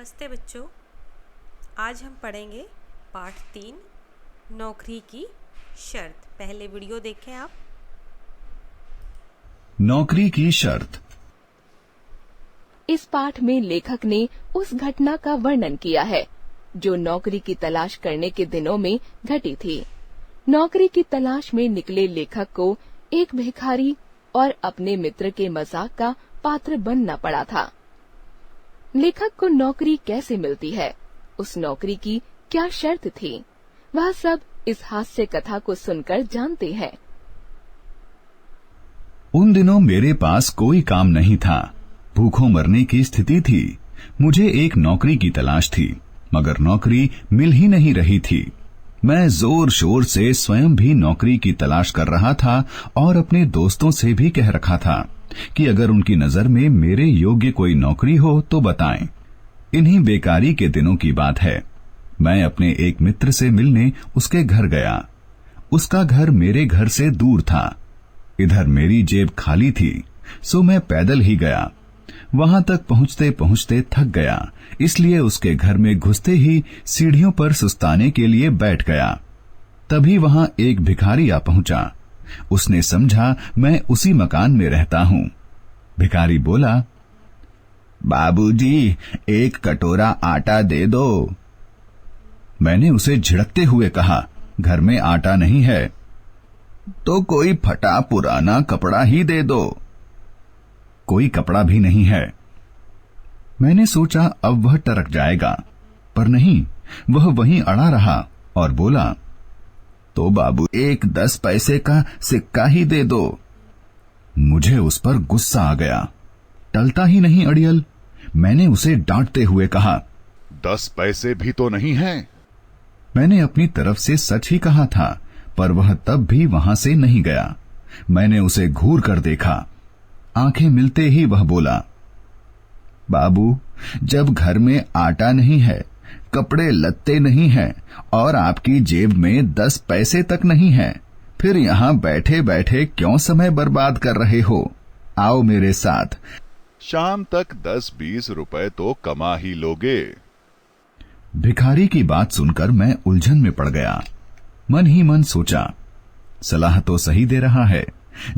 नमस्ते बच्चों। आज हम पढ़ेंगे पाठ 3 नौकरी की शर्त। पहले वीडियो देखें आप। नौकरी की शर्त। इस पाठ में लेखक ने उस घटना का वर्णन किया है जो नौकरी की तलाश करने के दिनों में घटी थी। नौकरी की तलाश में निकले लेखक को एक भिखारी और अपने मित्र के मजाक का पात्र बनना पड़ा था। लेखक को नौकरी कैसे मिलती है, उस नौकरी की क्या शर्त थी, वह सब इस हास्य कथा को सुनकर जानते हैं। उन दिनों मेरे पास कोई काम नहीं था, भूखों मरने की स्थिति थी। मुझे एक नौकरी की तलाश थी, मगर नौकरी मिल ही नहीं रही थी। मैं जोर शोर से स्वयं भी नौकरी की तलाश कर रहा था और अपने दोस्तों से भी कह रखा था कि अगर उनकी नजर में मेरे योग्य कोई नौकरी हो तो बताएं। इन्हीं बेकारी के दिनों की बात है। मैं अपने एक मित्र से मिलने उसके घर गया। उसका घर मेरे घर से दूर था। इधर मेरी जेब खाली थी, सो मैं पैदल ही गया। वहां तक पहुंचते पहुंचते थक गया, इसलिए उसके घर में घुसते ही सीढ़ियों पर सुस्ताने के लिए बैठ गया। तभी वहां एक भिखारी आ पहुंचा। उसने समझा मैं उसी मकान में रहता हूं। भिखारी बोला, बाबूजी, एक कटोरा आटा दे दो। मैंने उसे झिड़कते हुए कहा, घर में आटा नहीं है। तो कोई फटा पुराना कपड़ा ही दे दो। कोई कपड़ा भी नहीं है। मैंने सोचा अब वह टरक जाएगा, पर नहीं, वह वहीं अड़ा रहा और बोला, तो बाबू, एक 10 पैसे का सिक्का ही दे दो। मुझे उस पर गुस्सा आ गया। टलता ही नहीं अड़ियल। मैंने उसे डांटते हुए कहा, 10 पैसे भी तो नहीं है। मैंने अपनी तरफ से सच ही कहा था, पर वह तब भी वहां से नहीं गया। मैंने उसे घूर कर देखा। आंखें मिलते ही वह बोला, बाबू, जब घर में आटा नहीं है, कपड़े लत्ते नहीं हैं और आपकी जेब में 10 पैसे तक नहीं है, फिर यहाँ बैठे बैठे क्यों समय बर्बाद कर रहे हो? आओ मेरे साथ। शाम तक 10-20 रुपए तो कमा ही लोगे। भिखारी की बात सुनकर मैं उलझन में पड़ गया। मन ही मन सोचा, सलाह तो सही दे रहा है,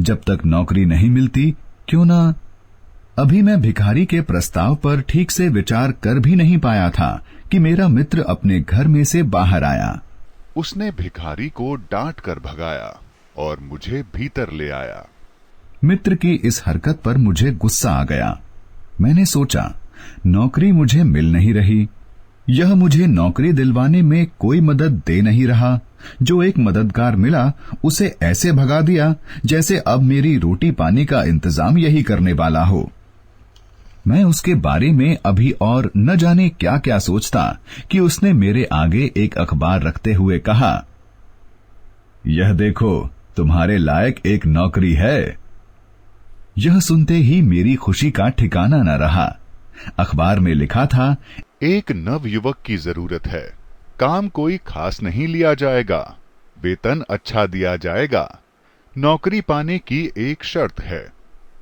जब तक नौकरी नहीं मिलती क्यों ना। अभी मैं भिखारी के प्रस्ताव पर ठीक से विचार कर भी नहीं पाया था कि मेरा मित्र अपने घर में से बाहर आया। उसने भिखारी को डांट कर भगाया और मुझे भीतर ले आया। मित्र की इस हरकत पर मुझे गुस्सा आ गया। मैंने सोचा, नौकरी मुझे मिल नहीं रही, यह मुझे नौकरी दिलवाने में कोई मदद दे नहीं रहा। जो एक मददगार मिला उसे ऐसे भगा दिया जैसे अब मेरी रोटी पानी का इंतजाम यही करने वाला हो। मैं उसके बारे में अभी और न जाने क्या क्या सोचता कि उसने मेरे आगे एक अखबार रखते हुए कहा, यह देखो, तुम्हारे लायक एक नौकरी है। यह सुनते ही मेरी खुशी का ठिकाना न रहा। अखबार में लिखा था, एक नव युवक की जरूरत है। काम कोई खास नहीं लिया जाएगा, वेतन अच्छा दिया जाएगा। नौकरी पाने की एक शर्त है,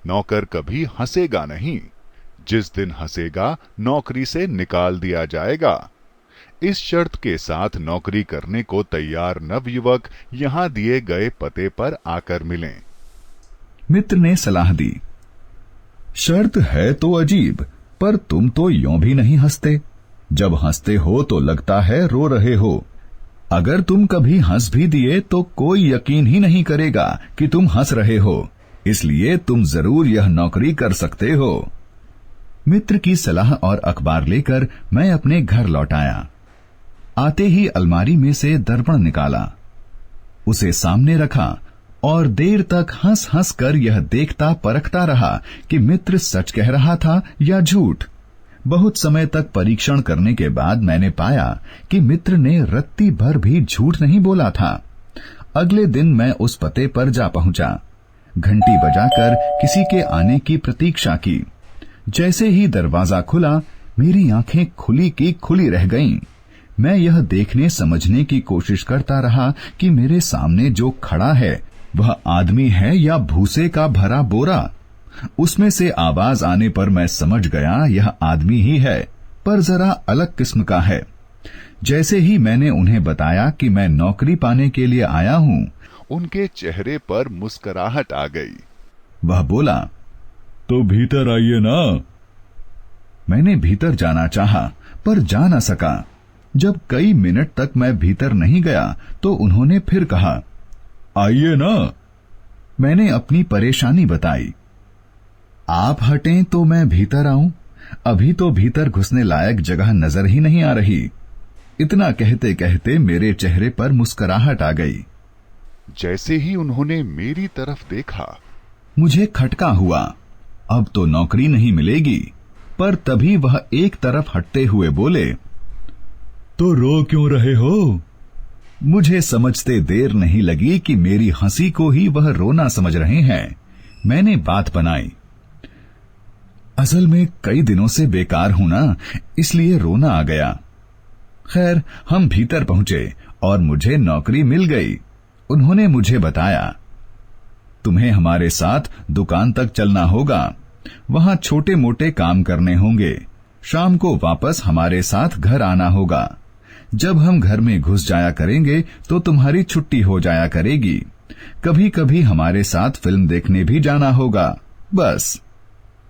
नौकर कभी हंसेगा नहीं। जिस दिन हंसेगा नौकरी से निकाल दिया जाएगा। इस शर्त के साथ नौकरी करने को तैयार नवयुवक यहां दिए गए पते पर आकर मिलें। मित्र ने सलाह दी, शर्त है तो अजीब, पर तुम तो यों भी नहीं हंसते। जब हंसते हो तो लगता है रो रहे हो। अगर तुम कभी हंस भी दिए तो कोई यकीन ही नहीं करेगा कि तुम हंस रहे हो, इसलिए तुम जरूर यह नौकरी कर सकते हो। मित्र की सलाह और अखबार लेकर मैं अपने घर लौट आया। आते ही अलमारी में से दर्पण निकाला, उसे सामने रखा और देर तक हंस हंस कर यह देखता परखता रहा कि मित्र सच कह रहा था या झूठ। बहुत समय तक परीक्षण करने के बाद मैंने पाया कि मित्र ने रत्ती भर भी झूठ नहीं बोला था। अगले दिन मैं उस पते पर जा पहुंचा। घंटी बजाकर किसी के आने की प्रतीक्षा की। जैसे ही दरवाजा खुला, मेरी आंखें खुली की खुली रह गईं। मैं यह देखने समझने की कोशिश करता रहा कि मेरे सामने जो खड़ा है वह आदमी है या भूसे का भरा बोरा। उसमें से आवाज आने पर मैं समझ गया यह आदमी ही है, पर जरा अलग किस्म का है। जैसे ही मैंने उन्हें बताया कि मैं नौकरी पाने के लिए आया हूं, उनके चेहरे पर मुस्कुराहट आ गई। वह बोला, तो भीतर आइए ना। मैंने भीतर जाना चाहा, पर जा न सका। जब कई मिनट तक मैं भीतर नहीं गया तो उन्होंने फिर कहा, आइए ना। मैंने अपनी परेशानी बताई। आप हटें तो मैं भीतर आऊं, अभी तो भीतर घुसने लायक जगह नजर ही नहीं आ रही। इतना कहते कहते मेरे चेहरे पर मुस्कुराहट आ गई। जैसे ही उन्होंने मेरी तरफ देखा, मुझे खटका हुआ, अब तो नौकरी नहीं मिलेगी। पर तभी वह एक तरफ हटते हुए बोले, तो रो क्यों रहे हो? मुझे समझते देर नहीं लगी कि मेरी हंसी को ही वह रोना समझ रहे हैं। मैंने बात बनाई, असल में कई दिनों से बेकार हूं ना, इसलिए रोना आ गया। खैर, हम भीतर पहुंचे और मुझे नौकरी मिल गई। उन्होंने मुझे बताया, तुम्हें हमारे साथ दुकान तक चलना होगा, वहां छोटे मोटे काम करने होंगे, शाम को वापस हमारे साथ घर आना होगा। जब हम घर में घुस जाया करेंगे तो तुम्हारी छुट्टी हो जाया करेगी। कभी कभी हमारे साथ फिल्म देखने भी जाना होगा। बस।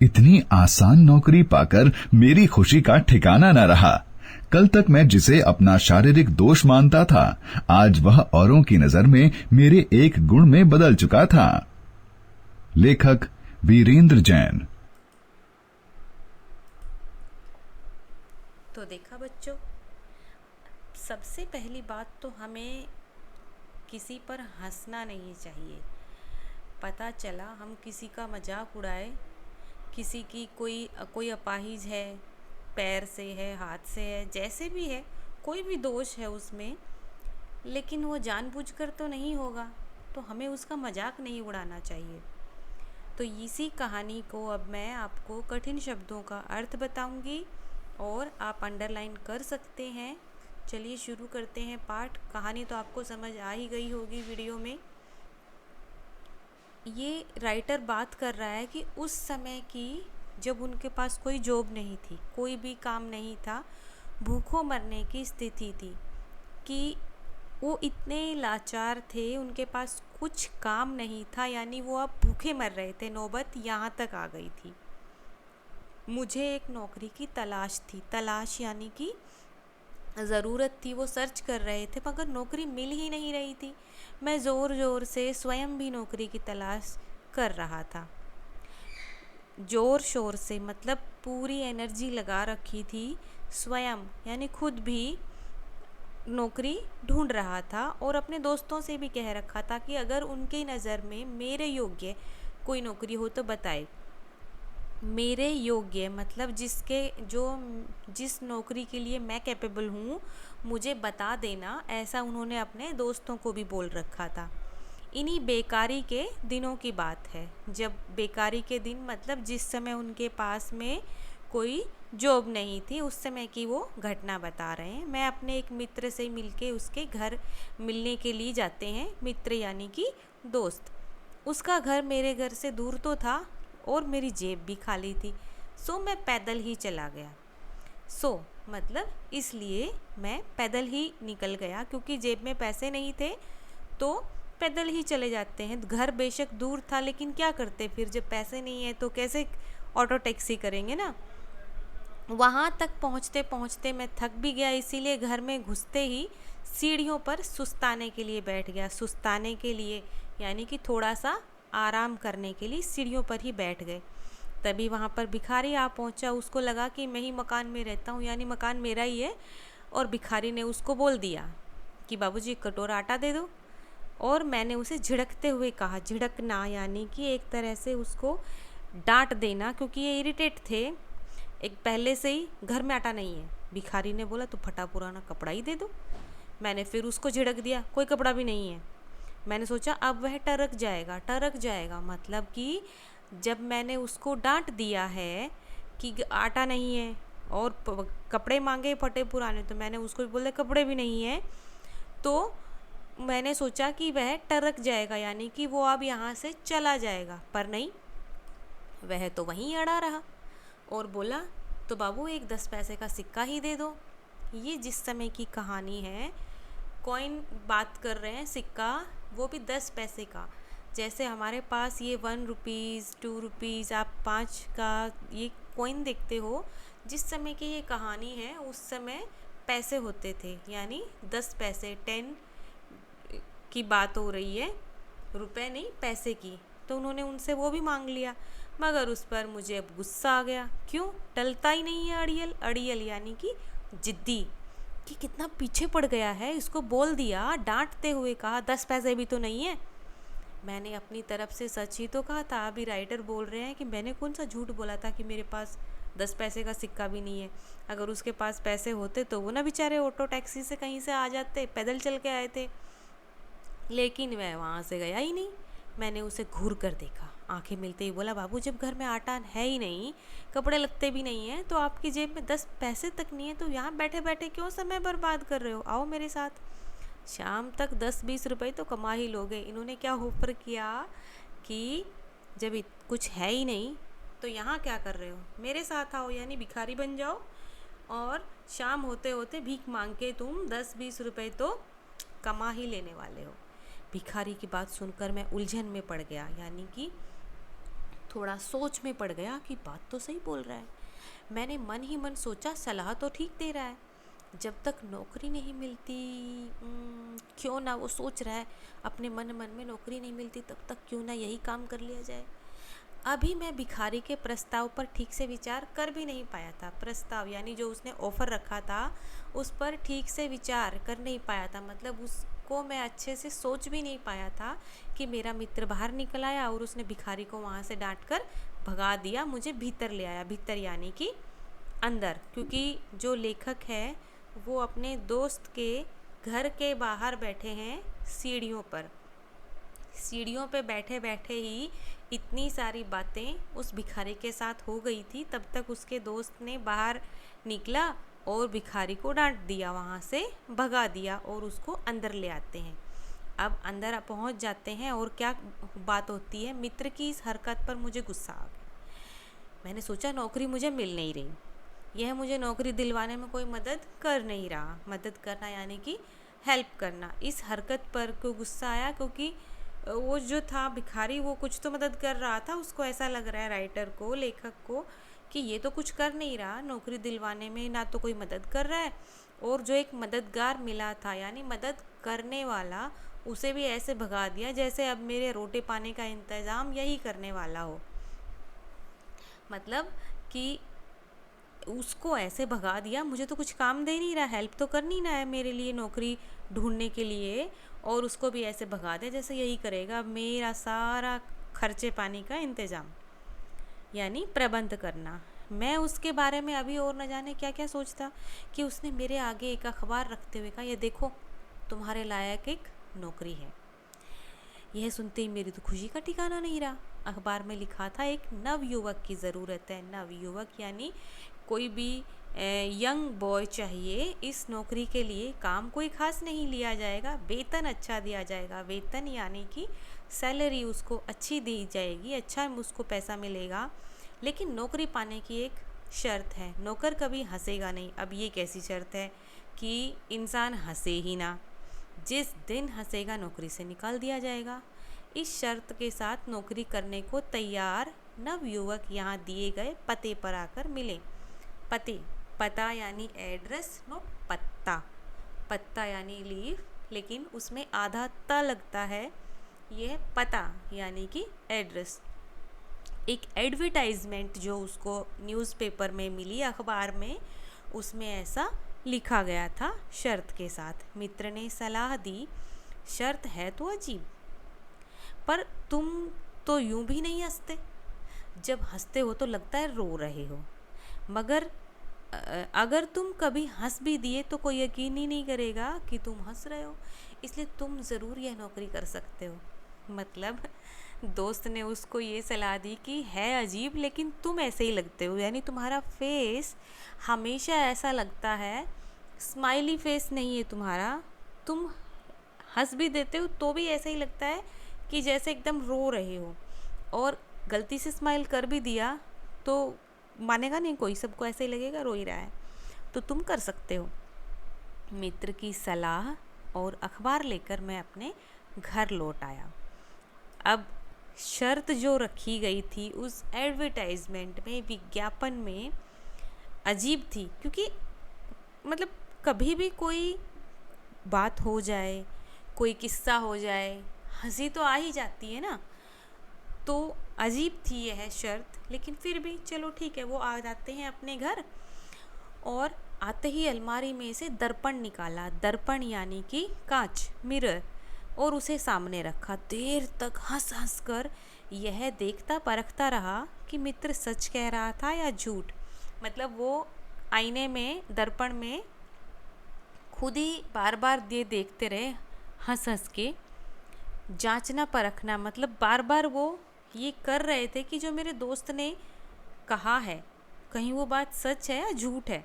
इतनी आसान नौकरी पाकर मेरी खुशी का ठिकाना न रहा। कल तक मैं जिसे अपना शारीरिक दोष मानता था, आज वह औरों की नजर में मेरे एक गुण में बदल चुका था। लेखक वीरेंद्र जैन। तो देखा बच्चों, सबसे पहली बात तो हमें किसी पर हंसना नहीं चाहिए। पता चला हम किसी का मजाक उड़ाए, किसी की कोई अपाहिज है, पैर से है, हाथ से है, जैसे भी है, कोई भी दोष है उसमें, लेकिन वो जानबूझकर तो नहीं होगा, तो हमें उसका मजाक नहीं उड़ाना चाहिए। तो इसी कहानी को अब मैं आपको कठिन शब्दों का अर्थ बताऊंगी और आप अंडरलाइन कर सकते हैं। चलिए शुरू करते हैं पाठ। कहानी तो आपको समझ आ ही गई होगी वीडियो में। ये राइटर बात कर रहा है कि उस समय की, जब उनके पास कोई जॉब नहीं थी, कोई भी काम नहीं था, भूखों मरने की स्थिति थी, कि वो इतने लाचार थे, उनके पास कुछ काम नहीं था, यानी वो अब भूखे मर रहे थे। नौबत यहाँ तक आ गई थी। मुझे एक नौकरी की तलाश थी, तलाश यानी कि ज़रूरत थी, वो सर्च कर रहे थे, मगर नौकरी मिल ही नहीं रही थी। मैं ज़ोर ज़ोर से स्वयं भी नौकरी की तलाश कर रहा था, ज़ोर शोर से, मतलब पूरी एनर्जी लगा रखी थी। स्वयं यानी खुद भी नौकरी ढूंढ रहा था और अपने दोस्तों से भी कह रखा था कि अगर उनकी नज़र में मेरे योग्य कोई नौकरी हो तो बताए। मेरे योग्य मतलब जिस नौकरी के लिए मैं कैपेबल हूँ, मुझे बता देना, ऐसा उन्होंने अपने दोस्तों को भी बोल रखा था। इन्हीं बेकारी के दिनों की बात है, जब बेकारी के दिन मतलब जिस समय उनके पास में कोई जॉब नहीं थी, उस समय की वो घटना बता रहे हैं। मैं अपने एक मित्र से मिलके उसके घर मिलने के लिए जाते हैं। मित्र यानी कि दोस्त। उसका घर मेरे घर से दूर तो था और मेरी जेब भी खाली थी, सो मैं पैदल ही चला गया। मतलब इसलिए मैं पैदल ही निकल गया, क्योंकि जेब में पैसे नहीं थे, तो पैदल ही चले जाते हैं। घर बेशक दूर था, लेकिन क्या करते फिर, जब पैसे नहीं है तो कैसे ऑटो टैक्सी करेंगे ना। वहाँ तक पहुँचते पहुँचते मैं थक भी गया, इसीलिए घर में घुसते ही सीढ़ियों पर सुस्ताने के लिए बैठ गया। सुस्ताने के लिए यानी कि थोड़ा सा आराम करने के लिए सीढ़ियों पर ही बैठ गए। तभी वहाँ पर भिखारी आ पहुँचा। उसको लगा कि मैं ही मकान में रहता हूँ, यानी मकान मेरा ही है, और भिखारी ने उसको बोल दिया कि बाबूजी एक कटोरा आटा दे दो। और मैंने उसे झिड़कते हुए कहा, झिड़कना यानी कि एक तरह से उसको डांट देना, क्योंकि ये इरिटेट थे। एक पहले से ही घर में आटा नहीं है। भिखारी ने बोला तो फटा पुराना कपड़ा ही दे दो। मैंने फिर उसको झिड़क दिया, कोई कपड़ा भी नहीं है। मैंने सोचा अब वह टरक जाएगा, मतलब कि जब मैंने उसको डांट दिया है कि आटा नहीं है और कपड़े मांगे फटे पुराने, तो मैंने उसको बोला कपड़े भी नहीं है, तो मैंने सोचा कि वह टरक जाएगा, यानी कि वो अब यहाँ से चला जाएगा। पर नहीं, वह तो वहीं अड़ा रहा और बोला तो बाबू एक 10 पैसे का सिक्का ही दे दो। ये जिस समय की कहानी है, कॉइन बात कर रहे हैं, सिक्का वो भी 10 पैसे का। जैसे हमारे पास ये 1 रुपीज़ 2 रुपीज़, आप 5 का ये कॉइन देखते हो, जिस समय की ये कहानी है उस समय पैसे होते थे, यानी 10 पैसे 10 की बात हो रही है, रुपए नहीं पैसे की। तो उन्होंने उनसे वो भी मांग लिया, मगर उस पर मुझे अब गुस्सा आ गया। क्यों? टलता ही नहीं है अड़ियल। अड़ियल यानी कि जिद्दी, कि कितना पीछे पड़ गया है। इसको बोल दिया, डांटते हुए कहा 10 पैसे भी तो नहीं है। मैंने अपनी तरफ से सच ही तो कहा था। अभी राइटर बोल रहे हैं कि मैंने कौन सा झूठ बोला था कि मेरे पास 10 पैसे का सिक्का भी नहीं है। अगर उसके पास पैसे होते तो वो ना बेचारे ऑटो टैक्सी से कहीं से आ जाते, पैदल चल के आए थे। लेकिन वह वहाँ से गया ही नहीं। मैंने उसे घूर कर देखा, आंखें मिलते ही बोला, बाबू जब घर में आटा है ही नहीं, कपड़े लगते भी नहीं हैं, तो आपकी जेब में 10 पैसे तक नहीं है, तो यहाँ बैठे बैठे क्यों समय बर्बाद कर रहे हो? आओ मेरे साथ, शाम तक 10-20 रुपए तो कमा ही लोगे। इन्होंने क्या ऑफर किया कि जब कुछ है ही नहीं तो यहाँ क्या कर रहे हो, मेरे साथ आओ, यानी भिखारी बन जाओ, और शाम होते होते भीख मांग के तुम 10-20 रुपए तो कमा ही लेने वाले हो। भिखारी की बात सुनकर मैं उलझन में पड़ गया, यानी कि थोड़ा सोच में पड़ गया कि बात तो सही बोल रहा है। मैंने मन ही मन सोचा, सलाह तो ठीक दे रहा है, जब तक नौकरी नहीं मिलती, क्यों ना, वो सोच रहा है अपने मन मन में, नौकरी नहीं मिलती तब तक क्यों ना यही काम कर लिया जाए। अभी मैं भिखारी के प्रस्ताव पर ठीक से विचार कर भी नहीं पाया था। प्रस्ताव यानी जो उसने ऑफ़र रखा था उस पर ठीक से विचार कर नहीं पाया था, मतलब उसको मैं अच्छे से सोच भी नहीं पाया था कि मेरा मित्र बाहर निकल आया और उसने भिखारी को वहाँ से डांट कर भगा दिया, मुझे भीतर ले आया। भीतर यानी कि अंदर, क्योंकि जो लेखक है वो अपने दोस्त के घर के बाहर बैठे हैं सीढ़ियों पर। सीढ़ियों पे बैठे बैठे ही इतनी सारी बातें उस भिखारी के साथ हो गई थी। तब तक उसके दोस्त ने बाहर निकला और भिखारी को डांट दिया, वहाँ से भगा दिया और उसको अंदर ले आते हैं। अब अंदर पहुँच जाते हैं और क्या बात होती है, मित्र की इस हरकत पर मुझे गुस्सा आ गया। मैंने सोचा नौकरी मुझे मिल नहीं रही, यह मुझे नौकरी दिलवाने में कोई मदद कर नहीं रहा। मदद करना यानी कि हेल्प करना। इस हरकत पर क्यों गुस्सा आया? क्योंकि वो जो था भिखारी वो कुछ तो मदद कर रहा था, उसको ऐसा लग रहा है राइटर को, लेखक को, कि ये तो कुछ कर नहीं रहा नौकरी दिलवाने में, ना तो कोई मदद कर रहा है, और जो एक मददगार मिला था यानी मदद करने वाला, उसे भी ऐसे भगा दिया जैसे अब मेरे रोटी पानी का इंतज़ाम यही करने वाला हो। मतलब कि उसको ऐसे भगा दिया, मुझे तो कुछ काम दे नहीं रहा, हेल्प तो करनी ना है मेरे लिए नौकरी ढूंढने के लिए, और उसको भी ऐसे भगा दिया जैसे यही करेगा मेरा सारा खर्चे पानी का इंतज़ाम, यानी प्रबंध करना। मैं उसके बारे में अभी और न जाने क्या क्या सोचता कि उसने मेरे आगे एक अखबार रखते हुए कहा, ये देखो तुम्हारे लायक एक नौकरी है। यह सुनते ही मेरी तो खुशी का ठिकाना नहीं रहा। अखबार में लिखा था एक नव युवक की ज़रूरत है। नव युवक यानी कोई भी यंग बॉय चाहिए इस नौकरी के लिए। काम कोई ख़ास नहीं लिया जाएगा, वेतन अच्छा दिया जाएगा। वेतन यानी कि सैलरी उसको अच्छी दी जाएगी, अच्छा उसको पैसा मिलेगा, लेकिन नौकरी पाने की एक शर्त है, नौकर कभी हंसेगा नहीं। अब ये कैसी शर्त है कि इंसान हंसे ही ना, जिस दिन हंसेगा नौकरी से निकाल दिया जाएगा। इस शर्त के साथ नौकरी करने को तैयार नवयुवक यहाँ दिए गए पते पर आकर मिले। पता यानी एड्रेस, नो पत्ता। पत्ता यानी लीव, लेकिन उसमें आधा त लगता है। यह पता यानी कि एड्रेस। एक एडवर्टाइजमेंट जो उसको न्यूज़पेपर में मिली, अखबार में, उसमें ऐसा लिखा गया था शर्त के साथ। मित्र ने सलाह दी, शर्त है तो अजीब, पर तुम तो यूं भी नहीं हंसते। जब हंसते हो तो लगता है रो रहे हो, मगर अगर तुम कभी हंस भी दिए तो कोई यकीन ही नहीं करेगा कि तुम हंस रहे हो, इसलिए तुम ज़रूर यह नौकरी कर सकते हो। मतलब दोस्त ने उसको ये सलाह दी कि है अजीब लेकिन तुम ऐसे ही लगते हो, यानी तुम्हारा फेस हमेशा ऐसा लगता है, स्माइली फेस नहीं है तुम्हारा, तुम हंस भी देते हो तो भी ऐसा ही लगता है कि जैसे एकदम रो रहे हो, और गलती से स्माइल कर भी दिया तो मानेगा नहीं कोई, सबको ऐसे ही लगेगा रो ही रहा है। तो तुम कर सकते हो। मित्र की सलाह और अखबार लेकर मैं अपने घर लौट आया। अब शर्त जो रखी गई थी उस एडवर्टाइजमेंट में, विज्ञापन में, अजीब थी, क्योंकि मतलब कभी भी कोई बात हो जाए, कोई किस्सा हो जाए, हंसी तो आ ही जाती है ना। तो अजीब थी यह शर्त, लेकिन फिर भी चलो ठीक है। वो आ जाते हैं अपने घर और आते ही अलमारी में से दर्पण निकाला, दर्पण यानी कि कांच, मिरर, और उसे सामने रखा। देर तक हंस हंस कर यह देखता परखता रहा कि मित्र सच कह रहा था या झूठ। मतलब वो आईने में, दर्पण में खुद ही बार बार ये देखते रहे, हंस हंस के जांचना परखना। मतलब बार बार वो ये कर रहे थे कि जो मेरे दोस्त ने कहा है कहीं वो बात सच है या झूठ है।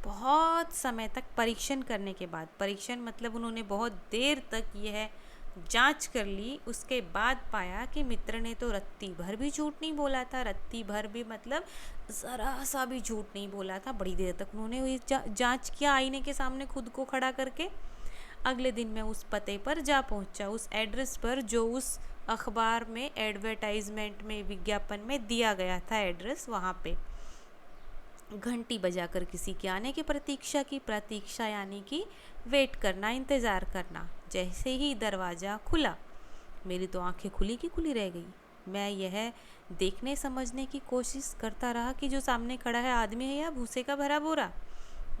बहुत समय तक परीक्षण करने के बाद, परीक्षण मतलब उन्होंने बहुत देर तक यह जांच कर ली, उसके बाद पाया कि मित्र ने तो रत्ती भर भी झूठ नहीं बोला था। रत्ती भर भी मतलब ज़रा सा भी झूठ नहीं बोला था। बड़ी देर तक उन्होंने ये जांच किया आईने के सामने खुद को खड़ा करके। अगले दिन मैं उस पते पर जा पहुंचा, उस एड्रेस पर जो उस अखबार में, एडवर्टाइजमेंट में, विज्ञापन में दिया गया था एड्रेस, वहाँ पे घंटी बजाकर किसी के आने की प्रतीक्षा की। प्रतीक्षा यानी कि वेट करना, इंतज़ार करना। जैसे ही दरवाज़ा खुला, मेरी तो आंखें खुली की खुली रह गई। मैं यह देखने समझने की कोशिश करता रहा कि जो सामने खड़ा है आदमी है या भूसे का भरा बोरा।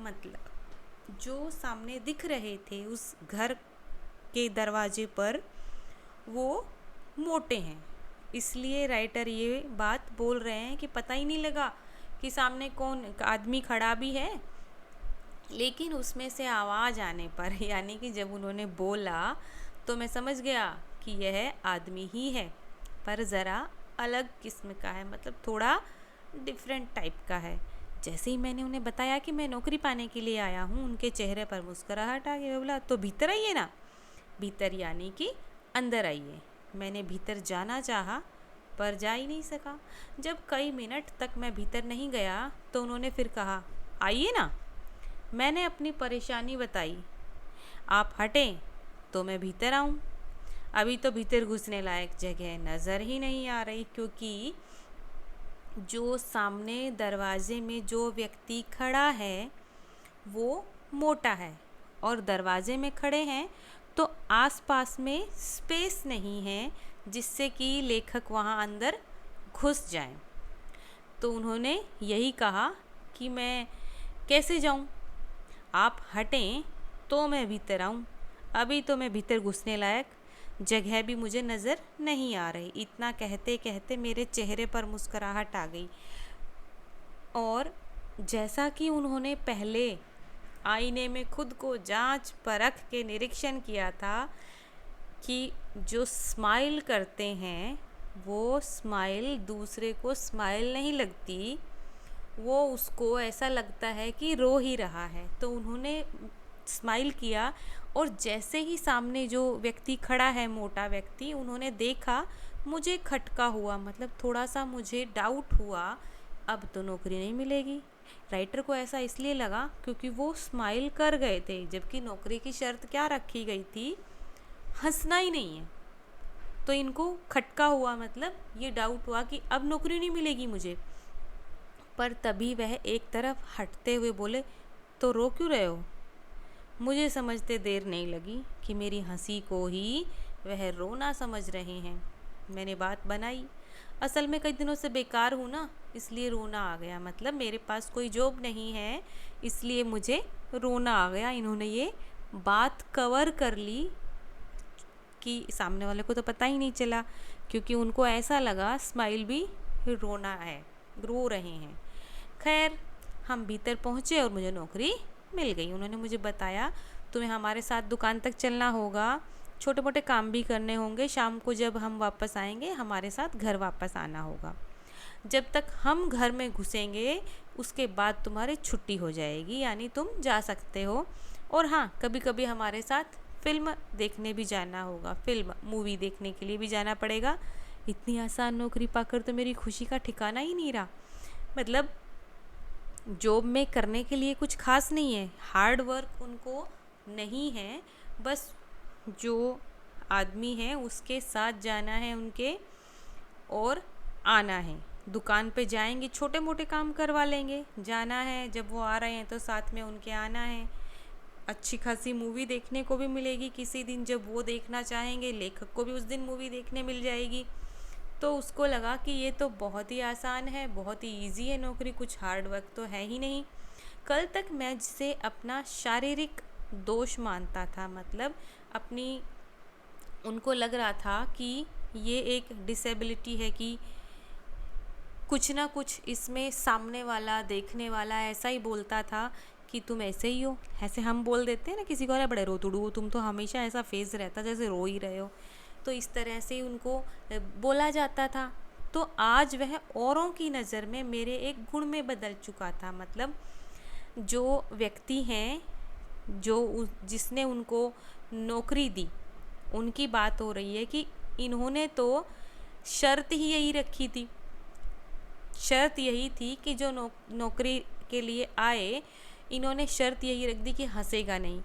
मतलब जो सामने दिख रहे थे उस घर के दरवाजे पर, वो मोटे हैं। इसलिए राइटर ये बात बोल रहे हैं कि पता ही नहीं लगा कि सामने कौन आदमी खड़ा भी है। लेकिन उसमें से आवाज़ आने पर, यानी कि जब उन्होंने बोला, तो मैं समझ गया कि यह आदमी ही है, पर ज़रा अलग किस्म का है, मतलब थोड़ा डिफरेंट टाइप का है। जैसे ही मैंने उन्हें बताया कि मैं नौकरी पाने के लिए आया हूँ, उनके चेहरे पर मुस्कुराहट आ गई। बोला तो भीतर आइए ना। भीतर यानी कि अंदर आइए। मैंने भीतर जाना चाहा पर जा ही नहीं सका। जब कई मिनट तक मैं भीतर नहीं गया तो उन्होंने फिर कहा, आइए ना। मैंने अपनी परेशानी बताई। आप हटें तो मैं भीतर आऊँ। अभी तो भीतर घुसने लायक जगह नज़र ही नहीं आ रही, क्योंकि जो सामने दरवाजे में जो व्यक्ति खड़ा है वो मोटा है, और दरवाजे में खड़े हैं तो आसपास में स्पेस नहीं है जिससे कि लेखक वहाँ अंदर घुस जाए। तो उन्होंने यही कहा कि मैं कैसे जाऊँ, आप हटें तो मैं भीतर आऊँ। अभी तो मैं भीतर घुसने लायक जगह भी मुझे नज़र नहीं आ रही। इतना कहते कहते मेरे चेहरे पर मुस्कुराहट आ गई, और जैसा कि उन्होंने पहले आईने में खुद को जांच परख के निरीक्षण किया था कि जो स्माइल करते हैं वो स्माइल दूसरे को स्माइल नहीं लगती, वो उसको ऐसा लगता है कि रो ही रहा है। तो उन्होंने स्माइल किया, और जैसे ही सामने जो व्यक्ति खड़ा है, मोटा व्यक्ति, उन्होंने देखा, मुझे खटका हुआ, मतलब थोड़ा सा मुझे डाउट हुआ, अब तो नौकरी नहीं मिलेगी। राइटर को ऐसा इसलिए लगा क्योंकि वो स्माइल कर गए थे, जबकि नौकरी की शर्त क्या रखी गई थी, हंसना ही नहीं है। तो इनको खटका हुआ, मतलब ये डाउट हुआ कि अब नौकरी नहीं मिलेगी मुझे। पर तभी वह एक तरफ हटते हुए बोले, तो रो क्यों रहे हो? मुझे समझते देर नहीं लगी कि मेरी हंसी को ही वह रोना समझ रहे हैं। मैंने बात बनाई, असल में कई दिनों से बेकार हूँ ना, इसलिए रोना आ गया। मतलब मेरे पास कोई जॉब नहीं है, इसलिए मुझे रोना आ गया। इन्होंने ये बात कवर कर ली कि सामने वाले को तो पता ही नहीं चला, क्योंकि उनको ऐसा लगा स्माइल भी रोना है, रो रहे हैं। खैर, हम भीतर पहुँचे और मुझे नौकरी मिल गई। उन्होंने मुझे बताया, तुम्हें हमारे साथ दुकान तक चलना होगा, छोटे मोटे काम भी करने होंगे, शाम को जब हम वापस आएंगे हमारे साथ घर वापस आना होगा। जब तक हम घर में घुसेंगे उसके बाद तुम्हारी छुट्टी हो जाएगी, यानी तुम जा सकते हो। और हाँ, कभी कभी हमारे साथ फिल्म देखने भी जाना होगा, फिल्म मूवी देखने के लिए भी जाना पड़ेगा। इतनी आसान नौकरी पाकर तो मेरी खुशी का ठिकाना ही नहीं रहा। मतलब जॉब में करने के लिए कुछ खास नहीं है, हार्ड वर्क उनको नहीं है, बस जो आदमी है उसके साथ जाना है उनके और आना है। दुकान पे जाएंगे, छोटे मोटे काम करवा लेंगे, जाना है, जब वो आ रहे हैं तो साथ में उनके आना है। अच्छी खासी मूवी देखने को भी मिलेगी किसी दिन, जब वो देखना चाहेंगे, लेखक को भी उस दिन मूवी देखने मिल जाएगी। तो उसको लगा कि ये तो बहुत ही आसान है, बहुत ही इजी है नौकरी, कुछ हार्ड वर्क तो है ही नहीं। कल तक मैं जिसे अपना शारीरिक दोष मानता था, मतलब अपनी, उनको लग रहा था कि ये एक डिसेबिलिटी है, कि कुछ ना कुछ इसमें सामने वाला, देखने वाला ऐसा ही बोलता था कि तुम ऐसे ही हो। ऐसे हम बोल देते हैं ना किसी को, अरे बड़े रोतुड़ू हो तुम, तो हमेशा ऐसा फेस रहता जैसे रो ही रहे हो। तो इस तरह से उनको बोला जाता था। तो आज वह औरों की नज़र में मेरे एक गुण में बदल चुका था। मतलब जो व्यक्ति हैं, जो जिसने उनको नौकरी दी, उनकी बात हो रही है कि इन्होंने तो शर्त ही यही रखी थी, शर्त यही थी कि जो नौकरी के लिए आए, इन्होंने शर्त यही रख दी कि हंसेगा नहीं।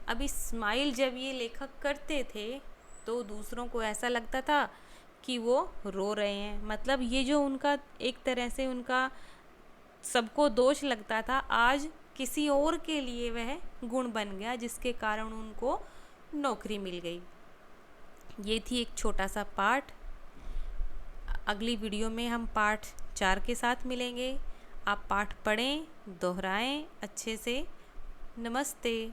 अभी स्माइल जब ये लेखक करते थे तो दूसरों को ऐसा लगता था कि वो रो रहे हैं। मतलब ये जो उनका एक तरह से उनका सबको दोष लगता था, आज किसी और के लिए वह गुण बन गया, जिसके कारण उनको नौकरी मिल गई। ये थी एक छोटा सा पाठ। अगली वीडियो में हम पाठ 4 के साथ मिलेंगे। आप पाठ पढ़ें, दोहराएं अच्छे से। नमस्ते।